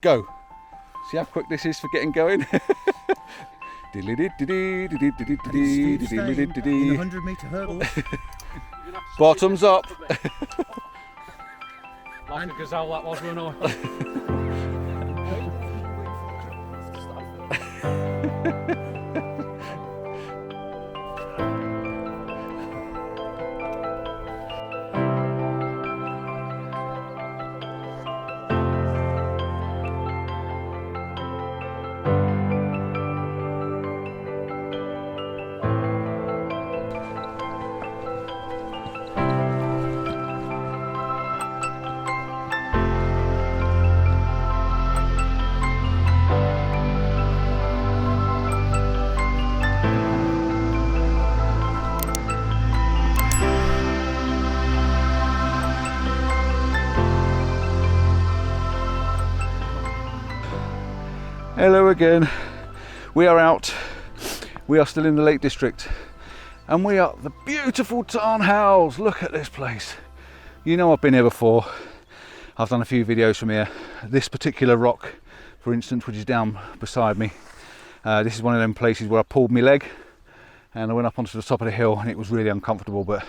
Go. See how quick this is for getting going? In the 100-metre hurdles. Bottoms up. Like a gazelle that was, run away. Hello again. We are out. We are still in the Lake District and we are at the beautiful Tarn Hows. Look at this place. You know I've been here before. I've done a few videos from here. This particular rock, for instance, which is down beside me, this is one of them places where I pulled my leg and I went up onto the top of the hill and it was really uncomfortable. But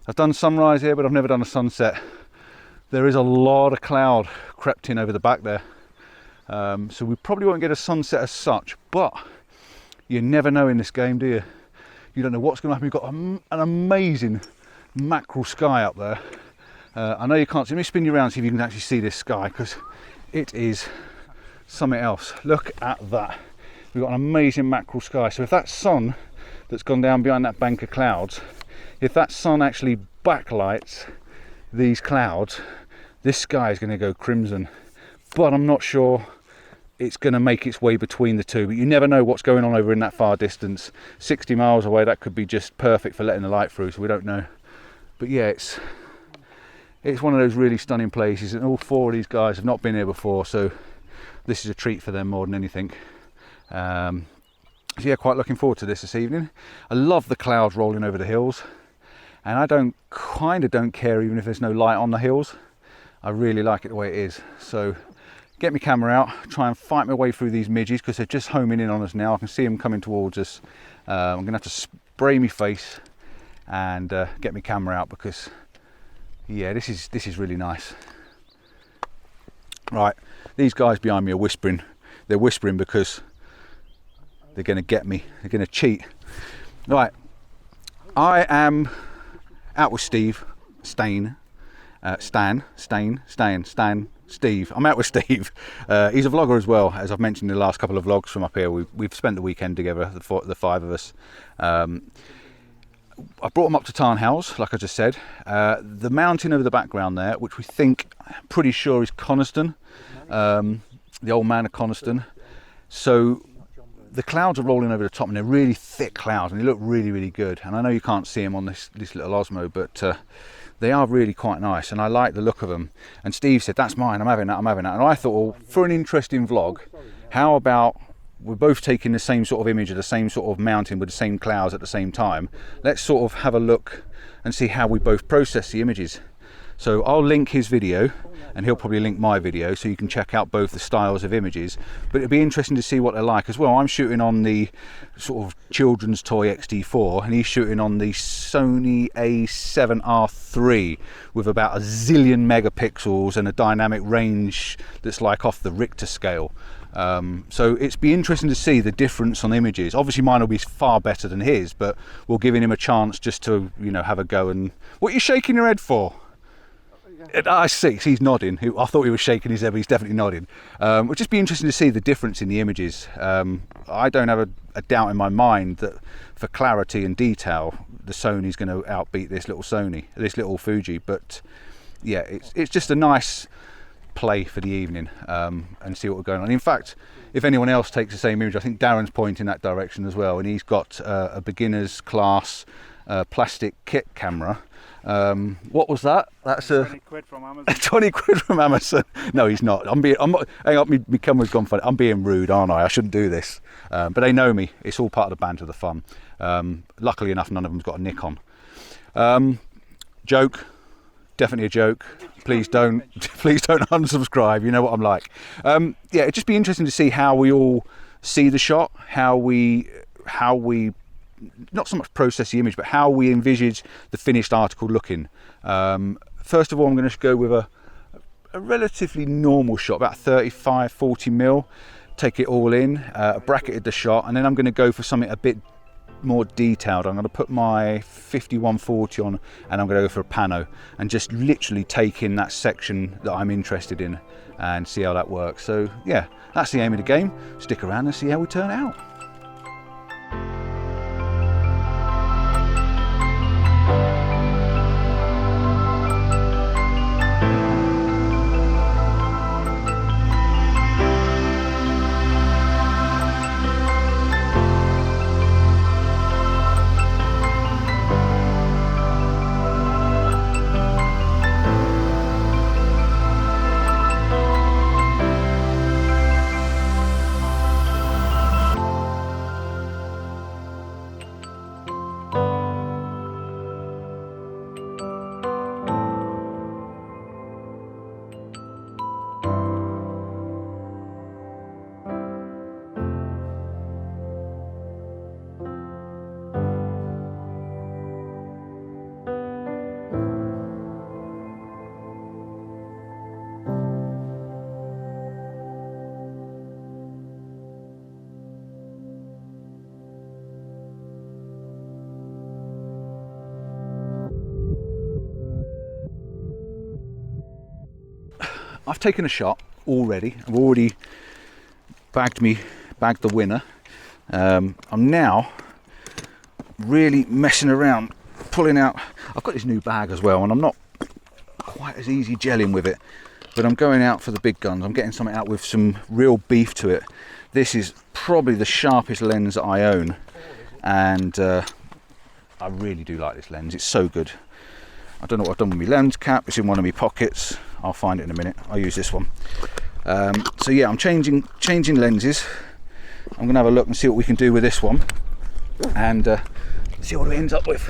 I've done sunrise here, but I've never done a sunset. There is a lot of cloud crept in over the back there. So we probably won't get a sunset as such, but you never know in this game, do you? You don't know what's going to happen. You've got an amazing mackerel sky up there. I know you can't see. Let me spin you around, see if you can actually see this sky, because it is something else. Look at that. We've got an amazing mackerel sky. So if that sun that's gone down behind that bank of clouds, if that sun actually backlights these clouds, this sky is going to go crimson. But I'm not sure it's going to make its way between the two. But you never know what's going on over in that far distance. 60 miles away, that could be just perfect for letting the light through, so we don't know. But yeah, it's one of those really stunning places, and all four of these guys have not been here before, so this is a treat for them more than anything. So yeah, quite looking forward to this evening. I love the clouds rolling over the hills, and I don't care even if there's no light on the hills. I really like it the way it is. So get my camera out, try and fight my way through these midges because they're just homing in on us now. I can see them coming towards us. I'm gonna have to spray my face and get my camera out because yeah, this is really nice. Right, these guys behind me are whispering. They're whispering because they're gonna get me. They're gonna cheat. Right, I am out with Steve, Steve. I'm out with Steve. He's a vlogger as well, as I've mentioned in the last couple of vlogs from up here. We've spent the weekend together, the five of us. I brought him up to Tarn Hows, like I just said. The mountain over the background there, which we think, pretty sure is Coniston, the old man of Coniston. So the clouds are rolling over the top and they're really thick clouds and they look really, really good. And I know you can't see them on this little Osmo, but they are really quite nice and I like the look of them. And Steve said, that's mine, I'm having that. And I thought, well, for an interesting vlog, how about we're both taking the same sort of image of the same sort of mountain with the same clouds at the same time. Let's sort of have a look and see how we both process the images. So I'll link his video and he'll probably link my video so you can check out both the styles of images, but it'd be interesting to see what they're like as well. I'm shooting on the sort of children's toy XT4 and he's shooting on the Sony A7R III with about a zillion megapixels and a dynamic range that's like off the Richter scale. So it's be interesting to see the difference on the images. Obviously mine will be far better than his, but we're giving him a chance just to, you know, have a go. And what are you shaking your head for? I see, he's nodding. I thought he was shaking his head, but he's definitely nodding. It'll just be interesting to see the difference in the images. I don't have a doubt in my mind that for clarity and detail, the Sony's going to outbeat this little Fuji. But yeah, it's just a nice play for the evening and see what we're going on. In fact, if anyone else takes the same image, I think Darren's pointing that direction as well, and he's got a beginner's class plastic kit camera. What was that? That's 20 quid from Amazon. 20 quid from Amazon. No, he's not. Hang on, my camera's gone funny. I'm being rude, aren't I? I shouldn't do this. But they know me. It's all part of the banter, the fun. Luckily enough, none of them's got a Nikon. Joke. definitely a joke. Please don't unsubscribe. You know what I'm like. Yeah, it'd just be interesting to see how we all see the shot, how we not so much process the image, but how we envisage the finished article looking. First of all, I'm going to go with a relatively normal shot, about 35-40 mil. Take it all in, bracketed the shot, and then I'm going to go for something a bit more detailed. I'm going to put my 50-140 on, and I'm going to go for a pano and just literally take in that section that I'm interested in and see how that works. So yeah, that's the aim of the game. Stick around and see how we turn out. I've taken a shot already. I've already bagged the winner. I'm now really messing around, pulling out. I've got this new bag as well, and I'm not quite as easy gelling with it, but I'm going out for the big guns. I'm getting something out with some real beef to it. This is probably the sharpest lens that I own, and I really do like this lens. It's so good. I don't know what I've done with my lens cap. It's in one of my pockets. I'll find it in a minute. I'll use this one. So yeah, I'm changing lenses. I'm gonna have a look and see what we can do with this one, and see what it ends up with.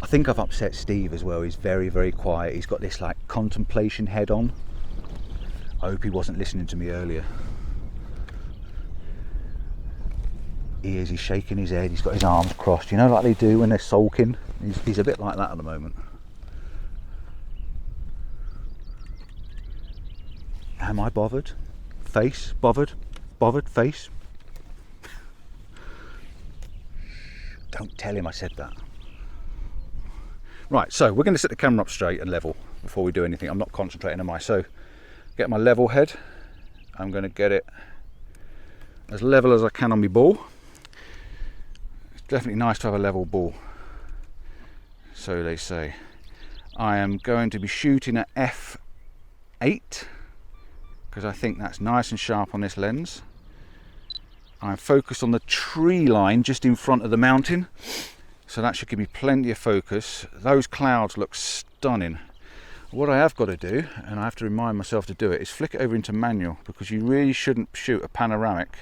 I think I've upset Steve as well. He's very, very quiet. He's got this like contemplation head on. I hope he wasn't listening to me earlier. He is, he's shaking his head, he's got his arms crossed, you know, like they do when they're sulking. He's a bit like that at the moment. Am I bothered? Face? Bothered? Bothered? Face? Don't tell him I said that. Right, so we're going to set the camera up straight and level before we do anything. I'm not concentrating, am I? So, get my level head. I'm going to get it as level as I can on my ball. It's definitely nice to have a level ball, so they say. I am going to be shooting at f8 because I think that's nice and sharp on this lens. I'm focused on the tree line just in front of the mountain, so that should give me plenty of focus. Those clouds look stunning. What I have got to do, and I have to remind myself to do it, is flick it over into manual, because you really shouldn't shoot a panoramic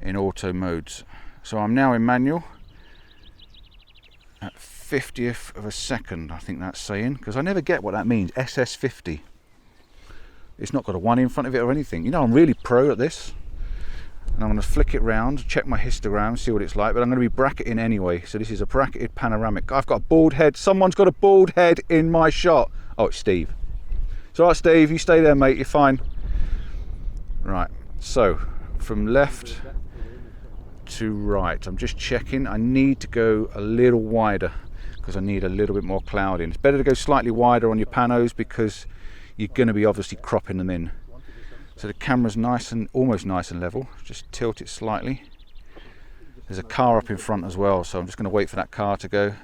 in auto modes. So I'm now in manual at 50th of a second, I think that's saying, because I never get what that means. SS50. It's not got a 1 in front of it or anything. You know, I'm really pro at this. And I'm going to flick it round, check my histogram, see what it's like, but I'm going to be bracketing anyway. So this is a bracketed panoramic. I've got a bald head. Someone's got a bald head in my shot. Oh, it's Steve. It's all right, Steve, you stay there, mate, you're fine. Right, so from left to right, I'm just checking. I need to go a little wider because I need a little bit more cloud in. It's better to go slightly wider on your panos because you're going to be obviously cropping them in. So the camera's nice and almost nice and level. Just tilt it slightly. There's a car up in front as well, so I'm just going to wait for that car to go.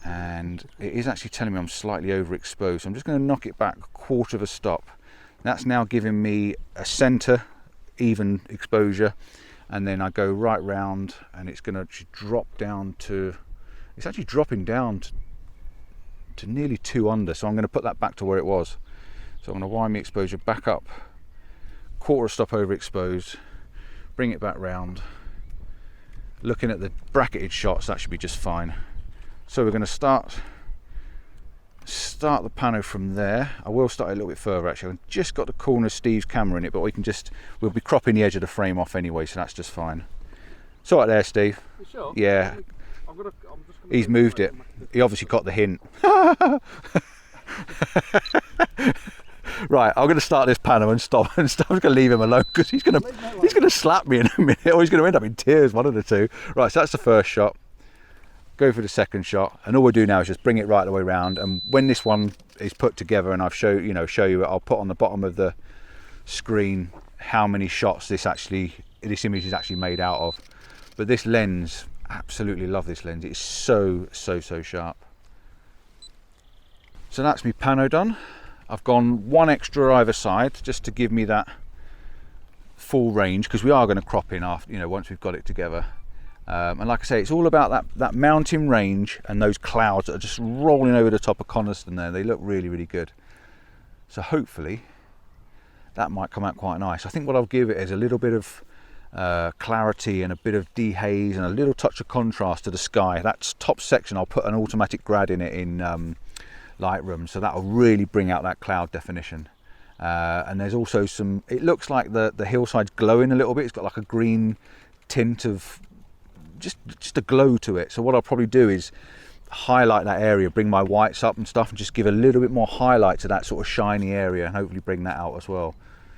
And it is actually telling me I'm slightly overexposed. So I'm just going to knock it back a quarter of a stop. That's now giving me a center, even exposure, and then I go right round, and it's going to drop down to. It's actually dropping down to nearly 2 under. So I'm going to put that back to where it was. So I'm going to wind my exposure back up, quarter stop overexposed, bring it back round. Looking at the bracketed shots, that should be just fine. So we're going to start the pano from there. I will start a little bit further actually. I've just got the corner of Steve's camera in it, but we'll be cropping the edge of the frame off anyway, so that's just fine. It's all right there, Steve. You sure? Yeah. I'm just gonna He's moved it. He obviously got the hint. Right, I'm going to start this pano and stop. I'm going to leave him alone because he's going to slap me in a minute, or he's going to end up in tears, one of the two. Right, so that's the first shot. Go for the second shot, and all we do now is just bring it right the way around. And when this one is put together, and I've show you it, I'll put on the bottom of the screen how many shots this image is actually made out of. But this lens, absolutely love this lens. It's so sharp. So that's me pano done. I've gone one extra either side just to give me that full range, because we are going to crop in after, once we've got it together. And like I say, it's all about that mountain range and those clouds that are just rolling over the top of Coniston there. They look really good. So hopefully that might come out quite nice. I think what I'll give it is a little bit of clarity and a bit of dehaze and a little touch of contrast to the sky. That top section, I'll put an automatic grad in it in Lightroom, so that'll really bring out that cloud definition. And there's also it looks like the hillside's glowing a little bit. It's got like a green tint of just a glow to it. So what I'll probably do is highlight that area, bring my whites up and stuff, and just give a little bit more highlight to that sort of shiny area, and hopefully bring that out as well.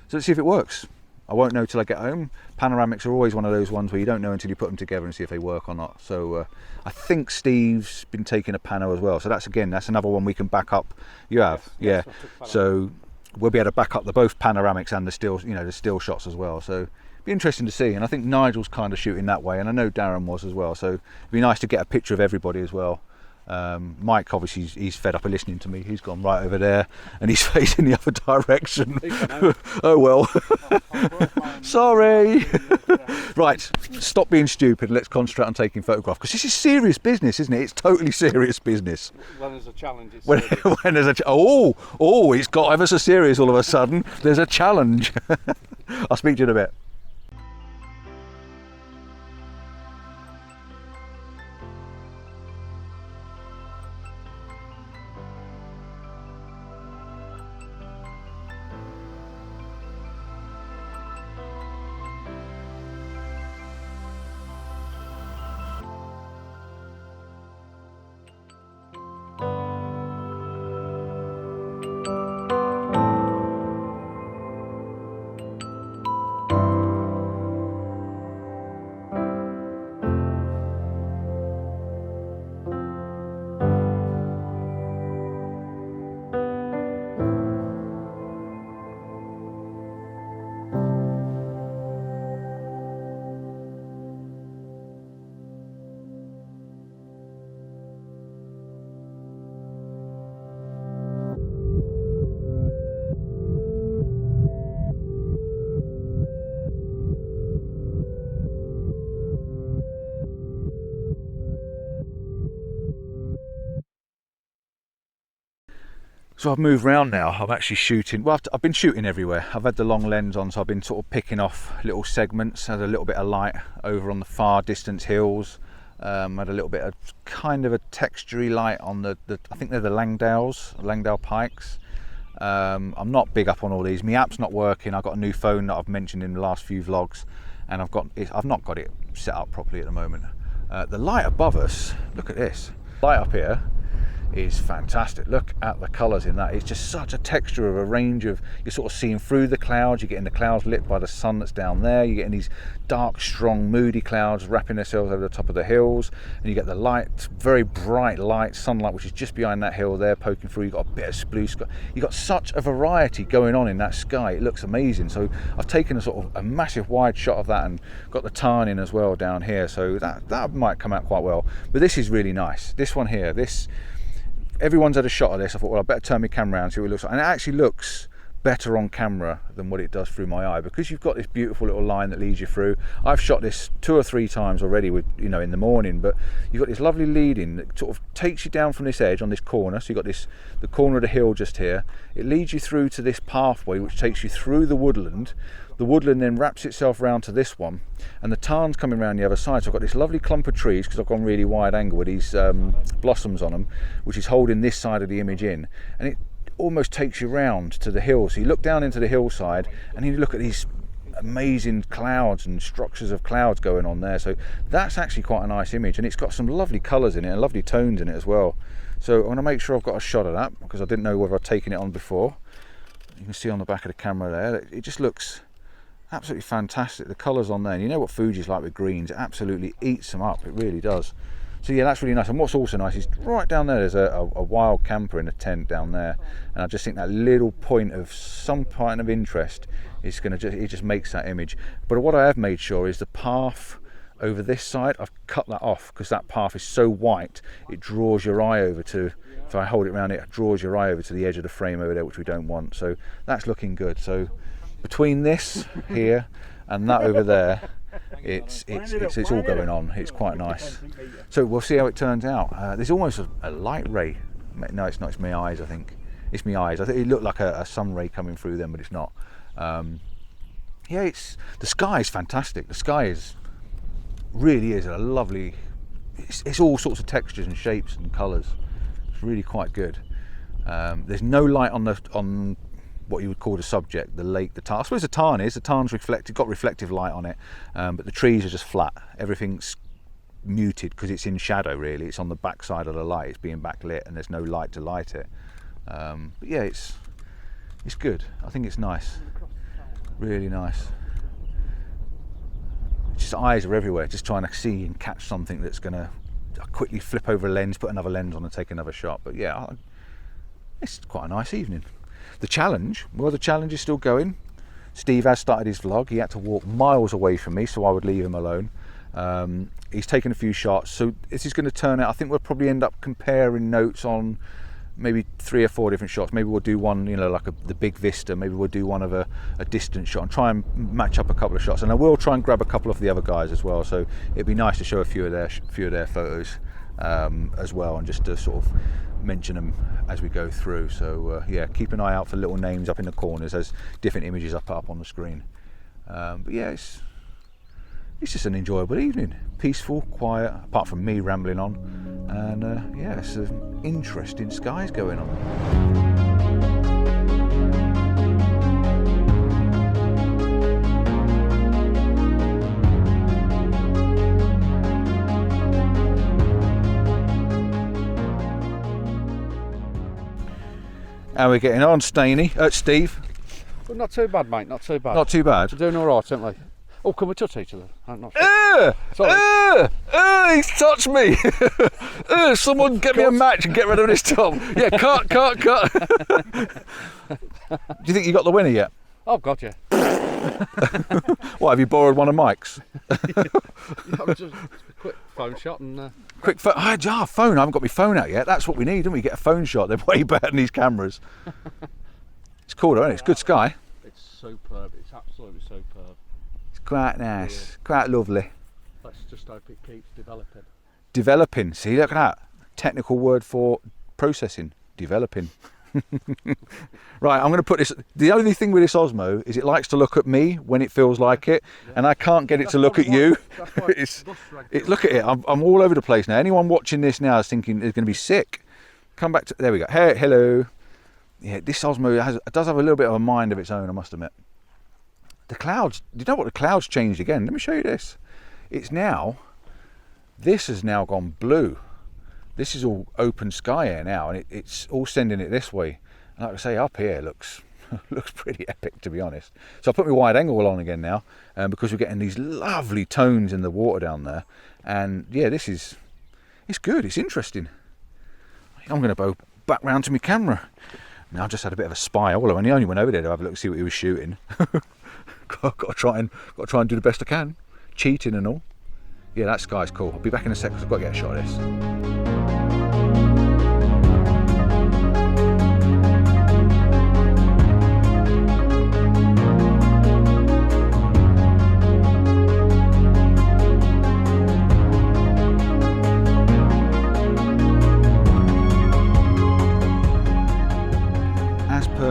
So let's see if it works. I won't know till I get home. Panoramics are always one of those ones where you don't know until you put them together and see if they work or not. So I think Steve's been taking a pano as well. So that's another one we can back up. You have, yes, yeah. So we'll be able to back up both panoramics and the still shots as well. So it'd be interesting to see. And I think Nigel's kind of shooting that way, and I know Darren was as well. So it'd be nice to get a picture of everybody as well. Mike, obviously, he's fed up of listening to me. He's gone right over there and he's facing the other direction. Oh well. Sorry. Right, stop being stupid. Let's concentrate on taking photographs, because this is serious business, isn't it? It's totally serious business. When there's a challenge, it's when there's it's got ever so serious all of a sudden. There's a challenge. I'll speak to you in a bit. So I've moved around now. I'm actually shooting. Well, I've been shooting everywhere. I've had the long lens on, so I've been sort of picking off little segments. Had a little bit of light over on the far distance hills. Had a little bit of kind of a textury light on the I think they're the Langdale Pikes. I'm not big up on all these. My app's not working. I've got a new phone that I've mentioned in the last few vlogs, and I've not got it set up properly at the moment. The light above us, look at this. Light up here is fantastic. Look at the colours in that. It's just such a texture of a range of, you're sort of seeing through the clouds, you're getting the clouds lit by the sun that's down there, you're getting these dark, strong, moody clouds wrapping themselves over the top of the hills, and you get the light, very bright light, sunlight, which is just behind that hill there, poking through. You've got a bit of blue sky. You've got such a variety going on in that sky. It looks amazing. So I've taken a sort of a massive wide shot of that and got the Tarn in as well down here, so that might come out quite well. But this is really nice. This one here, everyone's had a shot of this. I thought, well, I better turn my camera around and see what it looks like. And it actually looks better on camera than what it does through my eye, because you've got this beautiful little line that leads you through. I've shot this 2 or 3 times already with, you know, in the morning, but you've got this lovely leading that sort of takes you down from this edge on this corner. So you've got this, the corner of the hill just here. It leads you through to this pathway which takes you through the woodland. The woodland then wraps itself round to this one, and the tarn's coming around the other side. So I've got this lovely clump of trees, because I've gone really wide angle with these blossoms on them, which is holding this side of the image in, and it almost takes you round to the hill. So you look down into the hillside and you look at these amazing clouds and structures of clouds going on there. So that's actually quite a nice image, and it's got some lovely colours in it and lovely tones in it as well. So I want to make sure I've got a shot of that, because I didn't know whether I'd taken it on before. You can see on the back of the camera there, it just looks absolutely fantastic. The colours on there, and you know what Fuji's like with greens, it absolutely eats them up, it really does. So yeah, that's really nice. And what's also nice is right down there, there's a wild camper in a tent down there, and I just think that little point of some point of interest is going to it just makes that image. But what I have made sure is the path over this side, I've cut that off, because that path is so white it draws your eye over to, if I hold it around, it draws your eye over to the edge of the frame over there, which we don't want. So that's looking good. So between this here and that over there, it's all going on. It's quite nice. So we'll see how it turns out. There's almost a light ray. No, it's not. It's my eyes, I think. It's my eyes. I think it looked like a sun ray coming through them, but it's not. Yeah, the sky is fantastic. The sky really is a lovely. It's all sorts of textures and shapes and colours. It's really quite good. There's no light on what you would call the subject, the lake, the tarn. I suppose the tarn is. The tarn's got reflective light on it, but the trees are just flat. Everything's muted because it's in shadow, really. It's on the back side of the light. It's being backlit, and there's no light to light it. But yeah, it's good. I think it's nice. Really nice. Just eyes are everywhere, just trying to see and catch something that's going to quickly flip over a lens, put another lens on and take another shot. But yeah, it's quite a nice evening. The challenge is still going. Steve has started his vlog. He had to walk miles away from me, so I would leave him alone. He's taken a few shots, so this is going to turn out, I think we'll probably end up comparing notes on maybe 3 or 4 different shots. Maybe we'll do one, you know, like the big vista. Maybe we'll do one of a distant shot and try and match up a couple of shots. And I will try and grab a couple of the other guys as well. So it'd be nice to show a few of their photos as well, and just to sort of mention them as we go through. So yeah, keep an eye out for little names up in the corners as different images I put up on the screen. But yeah, it's just an enjoyable evening, peaceful, quiet, apart from me rambling on, and yeah, it's some interesting skies going on. How are we getting on, Steve? Well, not too bad, mate, not too bad. Not too bad. We're doing all right, aren't we? Oh, can we touch each other? I'm not sure. He's touched me. Someone get me a match and get rid of this top. Yeah, cut. Do you think you got the winner yet? Oh, God, yeah. What, have you borrowed one of Mike's? Yeah, just a quick phone shot and... Quick phone. Phone. I haven't got my phone out yet. That's what we need, don't we? Get a phone shot. They're way better than these cameras. It's cool, though, isn't it? It's good sky. It's superb. It's absolutely superb. It's quite nice. Quite lovely. Let's just hope it keeps developing. Developing. See, look at that. Technical word for processing. Developing. Right, I'm going to put this. The only thing with this Osmo is it likes to look at me when it feels like it, and I can't get it to look at you. Look at it. I'm all over the place now. Anyone watching this now is thinking they're going to be sick. Come back to. There we go. Hey, hello. Yeah, this Osmo does have a little bit of a mind of its own, I must admit. The clouds. You know what? The clouds changed again. Let me show you this. This has now gone blue. This is all open sky here now, and it's all sending it this way. And like I say, up here looks pretty epic, to be honest. So I put my wide angle on again now, because we're getting these lovely tones in the water down there. And yeah, it's good. It's interesting. I'm going to go back round to my camera. Now I just had a bit of a spy. Well, I only went over there to have a look, see what he was shooting. got to try and do the best I can, cheating and all. Yeah, that sky's cool. I'll be back in a sec because I've got to get a shot of this.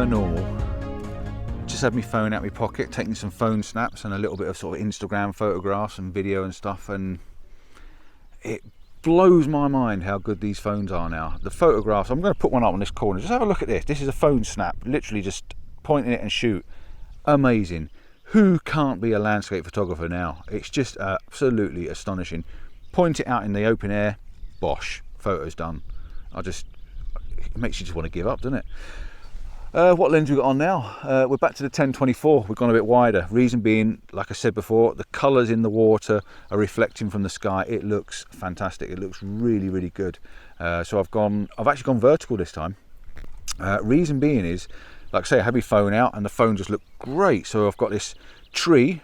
per normal. Just had my phone out of my pocket, taking some phone snaps and a little bit of sort of Instagram photographs and video and stuff, and it blows my mind how good these phones are now. The photographs, I'm going to put one up on this corner, just have a look at this. This is a phone snap, literally just pointing it and shoot. Amazing. Who can't be a landscape photographer now? It's just absolutely astonishing. Point it out in the open air, bosh, photo's done. It makes you just want to give up, doesn't it? What lens we got on now? We're back to the 10-24. We've gone a bit wider. Reason being, like I said before, the colours in the water are reflecting from the sky. It looks fantastic. It looks really, really good. So I've actually gone vertical this time. Reason being is, like I say, I had my phone out and the phone just looked great. So I've got this tree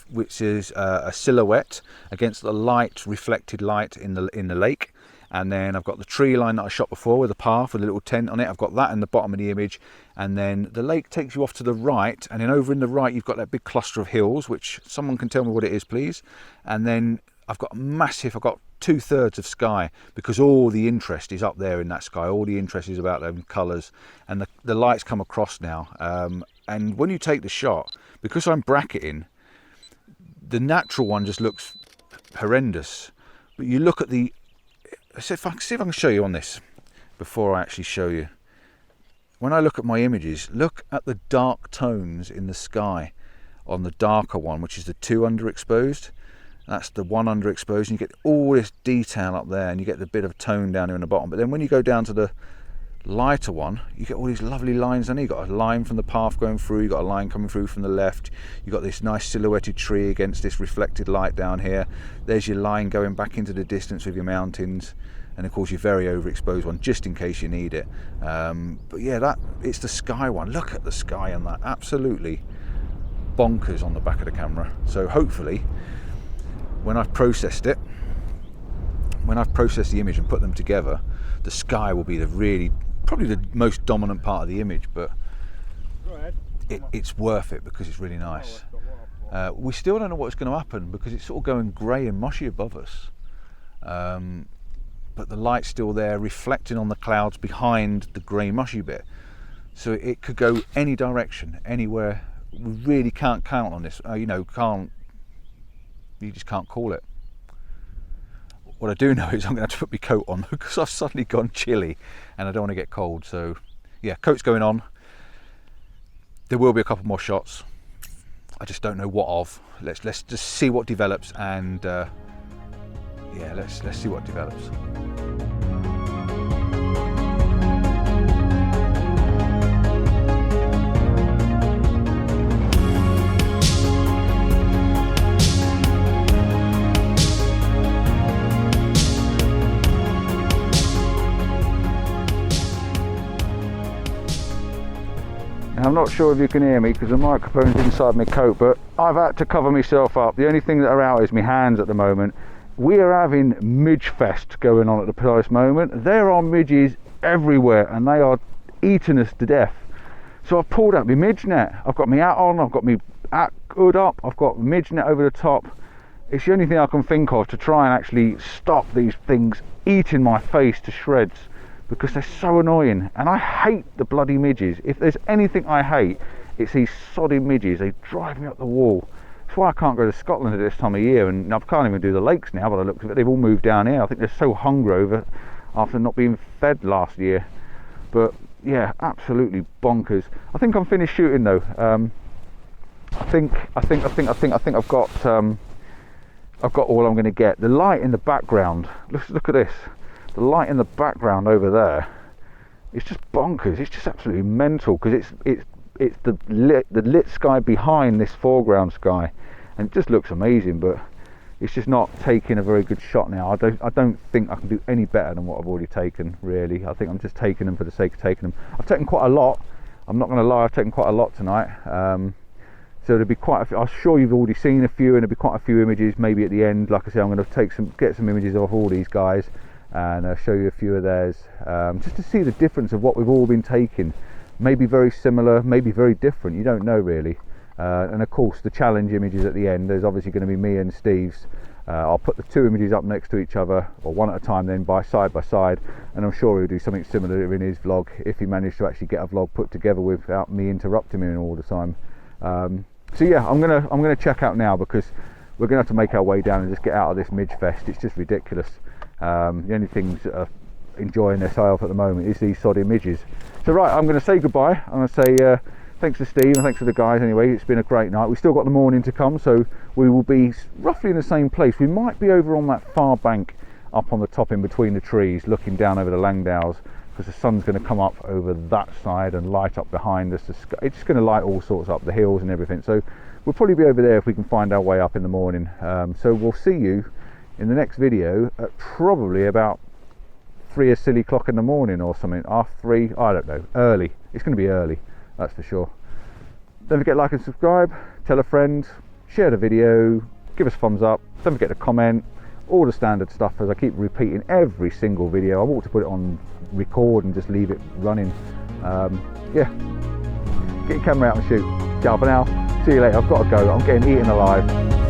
which is a silhouette against the light, reflected light in the lake. And then I've got the tree line that I shot before with a path with a little tent on it. I've got that in the bottom of the image. And then the lake takes you off to the right. And then over in the right, you've got that big cluster of hills, which someone can tell me what it is, please. And then I've got 2/3 of sky, because all the interest is up there in that sky. All the interest is about them colours. And the lights come across now. And when you take the shot, because I'm bracketing, the natural one just looks horrendous. But you look at the... See if I can show you on this before I actually show you. When I look at my images, look at the dark tones in the sky on the darker one, which is the 2 underexposed. That's the 1 underexposed, and you get all this detail up there, and you get the bit of tone down here in the bottom. But then when you go down to the lighter one, you get all these lovely lines. And you've got a line from the path going through, you've got a line coming through from the left, you've got this nice silhouetted tree against this reflected light down here. There's your line going back into the distance with your mountains, and of course your very overexposed one, just in case you need it. But yeah, it's the sky one. Look at the sky on that, absolutely bonkers on the back of the camera. So hopefully when I've processed the image and put them together, the sky will be probably the most dominant part of the image, but it's worth it because it's really nice. We still don't know what's going to happen because it's sort of going grey and mushy above us, but the light's still there reflecting on the clouds behind the grey mushy bit, so it could go any direction, anywhere. We really can't count on this. You just can't call it. What I do know is I'm going to have to put my coat on because I've suddenly gone chilly and I don't want to get cold. So yeah, coat's going on. There will be a couple more shots. I just don't know what of. Let's just see what develops, and yeah, let's see what develops. I'm not sure if you can hear me because the microphone's inside my coat, but I've had to cover myself up. The only thing that are out is my hands at the moment. We are having midge fest going on at the precise moment. There are midges everywhere and they are eating us to death. So I've pulled out my midge net. I've got my hat on, I've got my hat hood up, I've got midge net over the top. It's the only thing I can think of to try and actually stop these things eating my face to shreds, because they're so annoying, and I hate the bloody midges. If there's anything I hate, it's these sodding midges. They drive me up the wall. That's why I can't go to Scotland at this time of year, and I can't even do the lakes now by the looks of it. They've all moved down here. I think they're so hungover after not being fed last year. But yeah, absolutely bonkers. I think I'm finished shooting though. I think I've got all I'm going to get. The light in the background. Look at this. The light in the background over there, it's just bonkers. It's just absolutely mental because it's the lit sky behind this foreground sky, and it just looks amazing. But it's just not taking a very good shot now. I don't think I can do any better than what I've already taken. Really, I think I'm just taking them for the sake of taking them. I've taken quite a lot. I'm not going to lie. I've taken quite a lot tonight. So there'll be quite a few. I'm sure you've already seen a few, and there'll be quite a few images maybe at the end. Like I say, I'm going to get some images of all these guys and show you a few of theirs, just to see the difference of what we've all been taking. Maybe very similar, maybe very different, you don't know really. And of course the challenge images at the end, there's obviously going to be me and Steve's. I'll put the two images up next to each other, or one at a time then, by side, and I'm sure he'll do something similar in his vlog if he managed to actually get a vlog put together without me interrupting him all the time. So yeah, I'm gonna check out now, because we're gonna have to make our way down and just get out of this midge fest. It's just ridiculous. The only things that are enjoying themselves at the moment is these soddy midges. So right, I'm gonna say goodbye. I'm gonna say thanks to Steve and thanks to the guys anyway. It's been a great night. We've still got the morning to come, so we will be roughly in the same place. We might be over on that far bank up on the top in between the trees, looking down over the Langdales, because the sun's going to come up over that side and light up behind us. It's just going to light all sorts up the hills and everything. So we'll probably be over there if we can find our way up in the morning. So we'll see you in the next video at probably about 3 o'clock in the morning or something. Half 3, I don't know. Early. It's going to be early, that's for sure. Don't forget to like and subscribe, tell a friend, share the video, give us a thumbs up, don't forget to comment, all the standard stuff, as I keep repeating every single video. I want to put it on record and just leave it running. Yeah, get your camera out and shoot. Ciao for now, see you later. I've got to go, I'm getting eaten alive.